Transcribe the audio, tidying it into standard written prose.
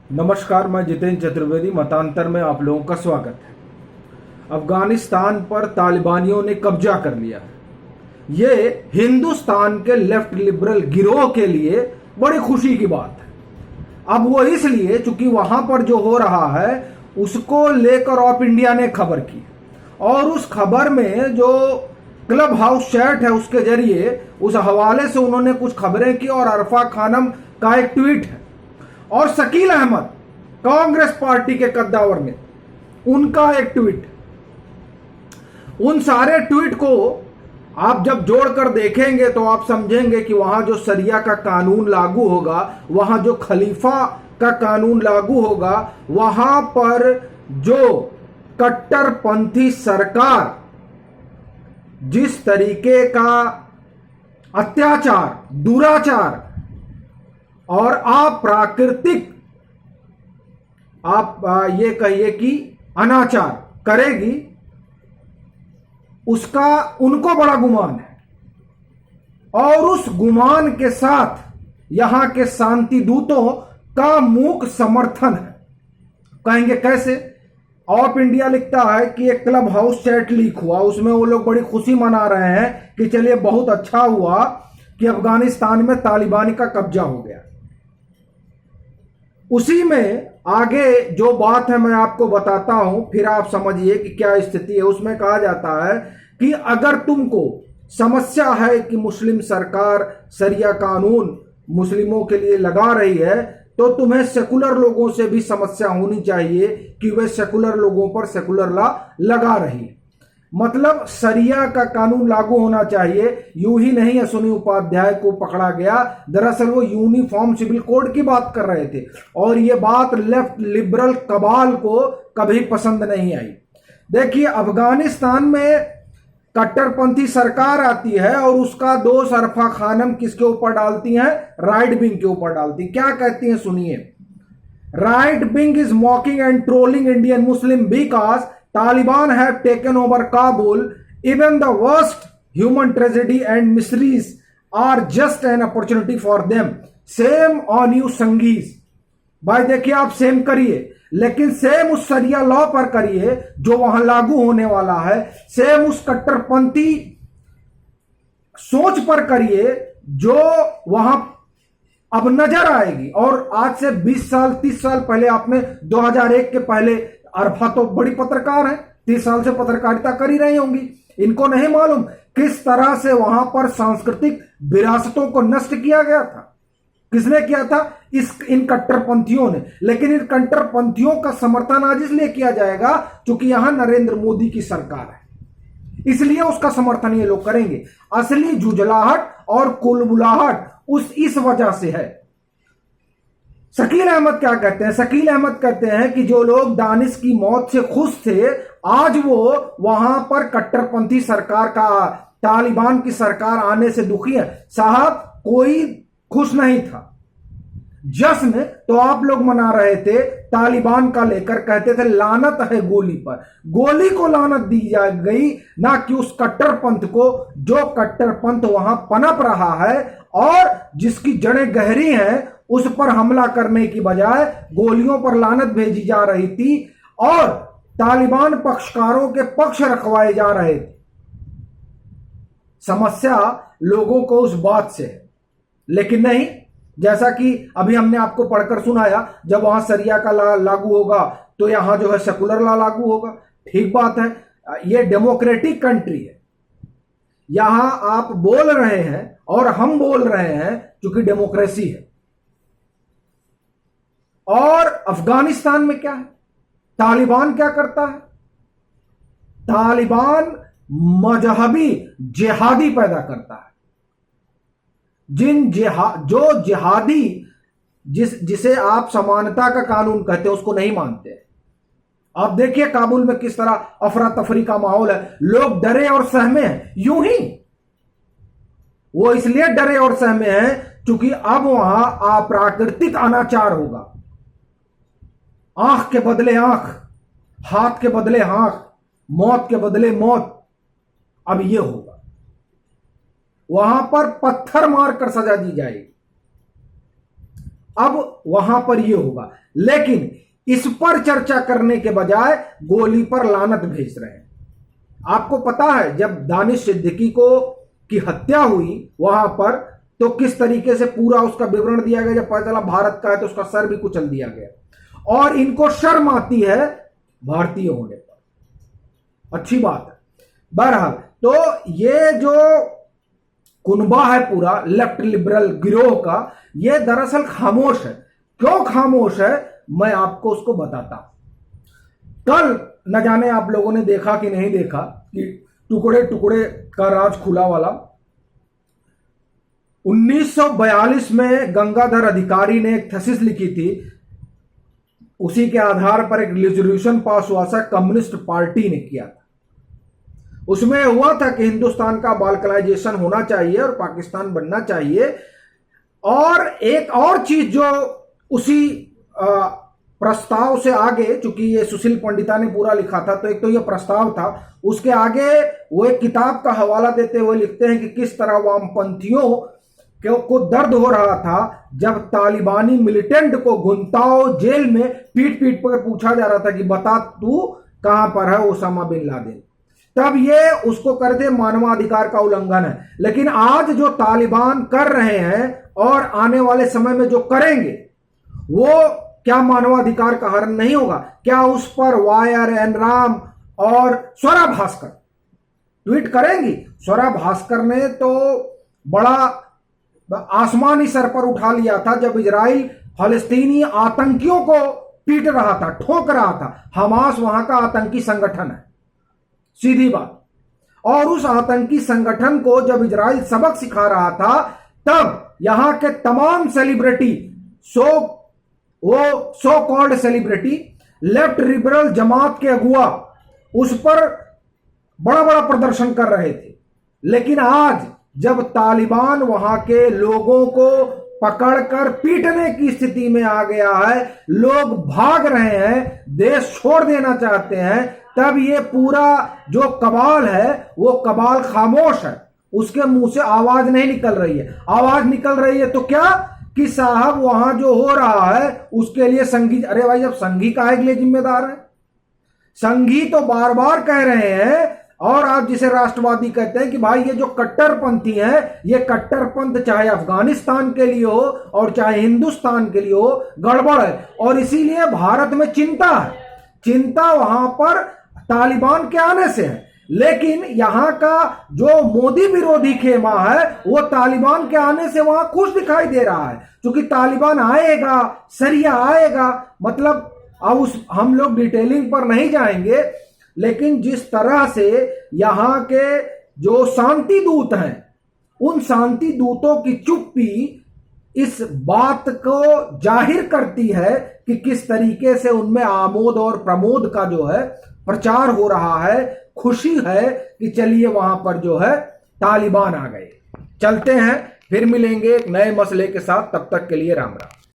नमस्कार, मैं जितेंद्र चतुर्वेदी। मतांतर में आप लोगों का स्वागत है। अफगानिस्तान पर तालिबानियों ने कब्जा कर लिया है। ये हिंदुस्तान के लेफ्ट लिबरल गिरोह के लिए बड़ी खुशी की बात है। अब वो इसलिए चूंकि वहां पर जो हो रहा है उसको लेकर ऑफ इंडिया ने खबर की और उस खबर में जो क्लब हाउस चैट है उसके जरिए उस हवाले से उन्होंने कुछ खबरें की और अरफा खानम का एक ट्वीट है और शकील अहमद कांग्रेस पार्टी के कद्दावर ने उनका एक ट्वीट। उन सारे ट्वीट को आप जब जोड़कर देखेंगे तो आप समझेंगे कि वहां जो शरिया का कानून लागू होगा, वहां जो खलीफा का कानून लागू होगा, वहां पर जो कट्टरपंथी सरकार जिस तरीके का अत्याचार, दुराचार और अप्राकृतिक आप ये कहिए कि अनाचार करेगी, उसका उनको बड़ा गुमान है और उस गुमान के साथ यहां के शांति दूतों का मूक समर्थन है। कहेंगे कैसे? ऑफ इंडिया लिखता है कि एक क्लब हाउस चैट लीक हुआ, उसमें वो लोग बड़ी खुशी मना रहे हैं कि चलिए बहुत अच्छा हुआ कि अफगानिस्तान में तालिबानी का कब्जा हो गया। उसी में आगे जो बात है मैं आपको बताता हूं, फिर आप समझिए कि क्या स्थिति है। उसमें कहा जाता है कि अगर तुमको समस्या है कि मुस्लिम सरकार शरिया कानून मुस्लिमों के लिए लगा रही है तो तुम्हें सेकुलर लोगों से भी समस्या होनी चाहिए कि वे सेकुलर लोगों पर सेकुलर लॉ लगा रही है। मतलब शरिया का कानून लागू होना चाहिए। यूं ही नहीं असुनी उपाध्याय को पकड़ा गया, दरअसल वो यूनिफॉर्म सिविल कोड की बात कर रहे थे और ये बात लेफ्ट लिबरल कबाल को कभी पसंद नहीं आई। देखिए, अफगानिस्तान में कट्टरपंथी सरकार आती है और उसका दोष अरफा खानम किसके ऊपर डालती हैं? राइट विंग के ऊपर डालती हैं। क्या कहती हैं सुनिए। Right wing is mocking and trolling Indian Muslim because Taliban have taken over Kabul. Even the worst human tragedy and miseries are just an opportunity for them. Same on you संगीज। भाई देखिए, आप सेम करिए लेकिन same उस शरिया law पर करिए जो वहां लागू होने वाला है। सेम उस कट्टरपंथी सोच पर करिए जो वहां अब नजर आएगी। और आज से 20 साल 30 साल पहले आपने 2001 के पहले अरफा तो बड़ी पत्रकार है, 30 साल से पत्रकारिता कर ही रही होंगी। इनको नहीं मालूम किस तरह से वहां पर सांस्कृतिक विरासतों को नष्ट किया गया था। किसने किया था? इन कट्टरपंथियों ने। लेकिन इन कट्टरपंथियों का समर्थन आज इसलिए किया जाएगा क्योंकि यहां नरेंद्र मोदी की सरकार है, इसलिए उसका समर्थन ये लोग करेंगे। असली जुझलाहट और कुलबुलाहट इस वजह से है। शकील अहमद क्या कहते हैं? शकील अहमद कहते हैं कि जो लोग दानिश की मौत से खुश थे, आज वो वहां पर कट्टरपंथी सरकार का, तालिबान की सरकार आने से दुखी है। साहब, कोई खुश नहीं था। जश्न तो आप लोग मना रहे थे तालिबान का लेकर, कहते थे लानत है गोली पर। गोली को लानत दी जा गई, ना कि उस कट्टरपंथ को, जो कट्टरपंथ वहां पनप रहा है और जिसकी जड़ें गहरी हैं, उस पर हमला करने की बजाय गोलियों पर लानत भेजी जा रही थी और तालिबान पक्षकारों के पक्ष रखवाए जा रहे थे। समस्या लोगों को उस बात से है, लेकिन नहीं, जैसा कि अभी हमने आपको पढ़कर सुनाया, जब वहां शरिया का लागू होगा तो यहां जो है सेकुलर लॉ लागू होगा। ठीक बात है, यह डेमोक्रेटिक कंट्री है। यहां आप बोल रहे हैं और हम बोल रहे हैं क्योंकि डेमोक्रेसी है। और अफगानिस्तान में क्या है? तालिबान क्या करता है? तालिबान मजहबी जिहादी पैदा करता है। जो जिहादी जिसे आप समानता का कानून कहते हैं उसको नहीं मानते। आप देखिए काबुल में किस तरह अफरा तफरी का माहौल है, लोग डरे और सहमे हैं। यूं ही वो इसलिए डरे और सहमे हैं क्योंकि अब वहां अप्राकृतिक अनाचार होगा। आंख के बदले आंख, हाथ के बदले हाथ, मौत के बदले मौत। अब यह होगा, वहां पर पत्थर मारकर सजा दी जाएगी। अब वहां पर ये होगा, लेकिन इस पर चर्चा करने के बजाय गोली पर लानत भेज रहे हैं। आपको पता है जब दानिश सिद्दीकी की हत्या हुई वहां पर, तो किस तरीके से पूरा उसका विवरण दिया गया। जब पता चला भारत का है तो उसका सर भी कुचल दिया गया। और इनको शर्म आती है भारतीय होने पर। अच्छी बात है। बहरहाल, तो ये जो कुनबा है पूरा लेफ्ट लिबरल गिरोह का, ये दरअसल खामोश है। क्यों खामोश है, मैं आपको उसको बताता हूं। कल न जाने आप लोगों ने देखा कि नहीं देखा कि टुकड़े टुकड़े का राज खुला वाला 1942 में गंगाधर अधिकारी ने एक थीसिस लिखी थी। उसी के आधार पर एक रेजोल्यूशन पास हुआ था, कम्युनिस्ट पार्टी ने किया था। उसमें हुआ था कि हिंदुस्तान का बाल्कनाइजेशन होना चाहिए और पाकिस्तान बनना चाहिए। और एक और चीज जो उसी प्रस्ताव से आगे, चूंकि ये सुशील पंडिता ने पूरा लिखा था, तो एक तो ये प्रस्ताव था, उसके आगे वो एक किताब का हवाला देते हुए लिखते हैं कि किस तरह वामपंथियों को दर्द हो रहा था जब तालिबानी मिलिटेंट को गुंताओ जेल में पीट पीट पर पूछा जा रहा था कि बता तू कहां पर है ओसामा बिन लादेन। तब ये उसको करते मानवाधिकार का उल्लंघन है। लेकिन आज जो तालिबान कर रहे हैं और आने वाले समय में जो करेंगे, वो क्या मानवाधिकार का हनन नहीं होगा? क्या उस पर वायर एनराम और स्वरा भास्कर ट्वीट करेंगी? स्वरा भास्कर ने तो बड़ा आसमानी सर पर उठा लिया था जब इजराइल फलस्तीनी आतंकियों को पीट रहा था, ठोक रहा था। हमास वहां का आतंकी संगठन है, सीधी बात। और उस आतंकी संगठन को जब इजराइल सबक सिखा रहा था, तब यहां के तमाम celebrity, so called celebrity, left liberal जमात के अगुआ उस पर बड़ा बड़ा प्रदर्शन कर रहे थे। लेकिन आज जब तालिबान वहां के लोगों को पकड़कर पीटने की स्थिति में आ गया है, लोग भाग रहे हैं, देश छोड़ देना चाहते हैं, तब ये पूरा जो कबाल है वो कबाल खामोश है। उसके मुंह से आवाज नहीं निकल रही है। आवाज निकल रही है तो क्या कि साहब वहां जो हो रहा है उसके लिए संघी, अरे भाई जब संघी काहे के लिए जिम्मेदार है? संघी तो बार बार कह रहे हैं, और आप जिसे राष्ट्रवादी कहते हैं, कि भाई ये जो कट्टरपंथी है, ये कट्टरपंथ चाहे अफगानिस्तान के लिए हो और चाहे हिंदुस्तान के लिए हो, गड़बड़ है। और इसीलिए भारत में चिंता है। चिंता वहां पर तालिबान के आने से है, लेकिन यहां का जो मोदी विरोधी खेमा है वो तालिबान के आने से वहां खुश दिखाई दे रहा है। क्योंकि तालिबान आएगा, सरिया आएगा, मतलब अब हम लोग डिटेलिंग पर नहीं जाएंगे, लेकिन जिस तरह से यहां के जो शांति दूत हैं, उन शांति दूतों की चुप्पी इस बात को जाहिर करती है कि किस तरीके से उनमें आमोद और प्रमोद का जो है प्रचार हो रहा है। खुशी है कि चलिए वहां पर जो है तालिबान आ गए। चलते हैं, फिर मिलेंगे एक नए मसले के साथ। तब तक के लिए राम राम।